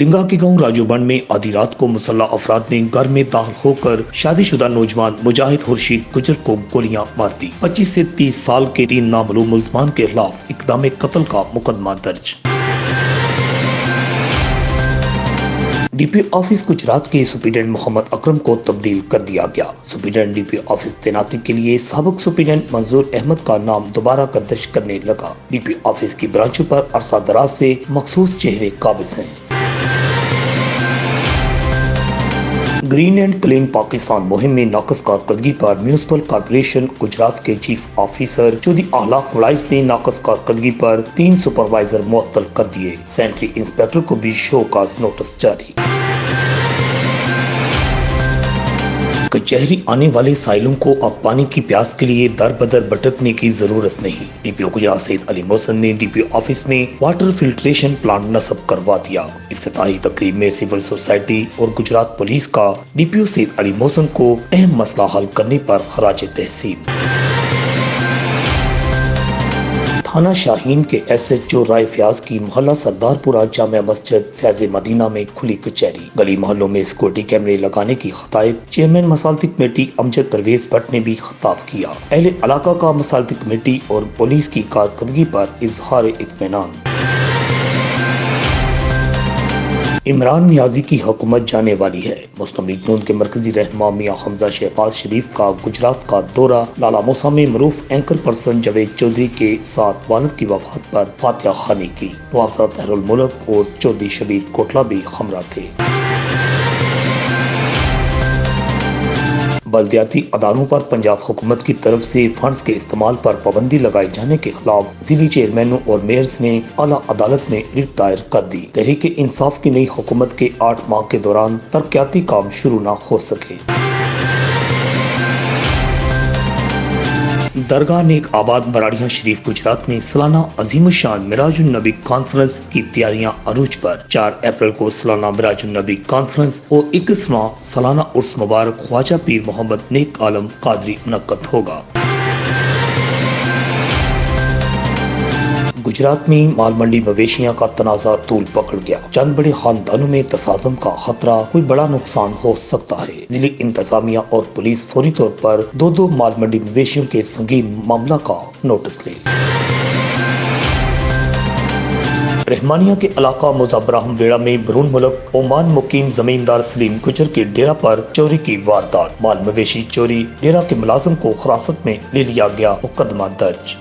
ڈنگا کے گاؤں راجوبند میں آدھی رات کو مسلح افراد نے گھر میں داخل ہو کر شادی شدہ نوجوان مجاہد خورشید گجر کو گولیاں مار دی۔ 25 سے 30 سال کے 3 نامعلوم ملزمان کے خلاف اقدام قتل کا مقدمہ درج۔ ڈی پی آفس گجرات کے سپرنٹینڈنٹ محمد اکرم کو تبدیل کر دیا گیا۔ سپرنٹینڈنٹ ڈی پی آفس تعیناتی کے لیے سابق سپرنٹینڈنٹ منظور احمد کا نام دوبارہ گردش کرنے لگا۔ ڈی پی آفس کی برانچوں پر عرصہ دراز سے مخصوص چہرے قابض ہیں۔ گرین اینڈ کلین پاکستان مہم میں ناقص کارکردگی پر میونسپل کارپوریشن گجرات کے چیف آفیسر چودھری اخلاق ملائف نے ناقص کارکردگی پر 3 سپروائزر معطل کر دیے۔ سینٹری انسپیکٹر کو بھی شو کاز نوٹس جاری۔ کچہری آنے والے سائلوں کو اب پانی کی پیاس کے لیے در بدر بھٹکنے کی ضرورت نہیں۔ ڈی پی او گجرات سید علی محسن نے ڈی پی او آفس میں واٹر فلٹریشن پلانٹ نصب کروا دیا۔ افتتاحی تقریب میں سول سوسائٹی اور گجرات پولیس کا ڈی پی او سید علی محسن کو اہم مسئلہ حل کرنے پر خراج تحسین۔ تھانہ شاہین کے ایس ایچ او رائے فیاض کی محلہ سردارپورہ جامع مسجد فیض مدینہ میں کھلی کچہری۔ گلی محلوں میں سیکورٹی کیمرے لگانے کی خطائب چیئرمین مسالتی کمیٹی امجد پرویز بٹ نے بھی خطاب کیا۔ اہل علاقہ کا مسالتی کمیٹی اور پولیس کی کارکردگی پر اظہار اطمینان۔ عمران نیازی کی حکومت جانے والی ہے۔ مسلم لیگ نون کے مرکزی رہنما میاں حمزہ شہباز شریف کا گجرات کا دورہ۔ لالا موسیٰ میں معروف اینکر پرسن جاوید چودھری کے ساتھ والد کی وفات پر فاتحہ خوانی کی۔ نواب زادہ طاہر الملک اور چودھری شبیر کوٹلہ بھی ہمراہ تھے۔ بلدیاتی اداروں پر پنجاب حکومت کی طرف سے فنڈز کے استعمال پر پابندی لگائے جانے کے خلاف ضلعی چیئرمینوں اور میئرز نے اعلیٰ عدالت میں ریٹ دائر کر دی۔ تحریک انصاف کی نئی حکومت کے 8 ماہ کے دوران ترقیاتی کام شروع نہ ہو سکے۔ درگاہ نیک آباد مراڑیاں شریف گجرات میں سالانہ عظیم الشان معراج النبی کانفرنس کی تیاریاں عروج پر۔ 4 اپریل کو سالانہ معراج النبی کانفرنس اور 21واں سالانہ عرس مبارک خواجہ پیر محمد نیک عالم قادری منعقد ہوگا۔ گجرات میں مال منڈی مویشیاں کا تنازع طول پکڑ گیا۔ چند بڑے خاندانوں میں تصادم کا خطرہ، کوئی بڑا نقصان ہو سکتا ہے۔ ضلعی انتظامیہ اور پولیس فوری طور پر 2 مال منڈی مویشیوں کے سنگین معاملہ کا نوٹس لے۔ رحمانیہ کے علاقہ مظفرابراہم ویڑا میں برون ملک عمان مقیم زمیندار سلیم گجر کے ڈیرہ پر چوری کی واردات۔ مال مویشی چوری، ڈیرہ کے ملازم کو حراست میں لے لیا گیا، مقدمہ درج۔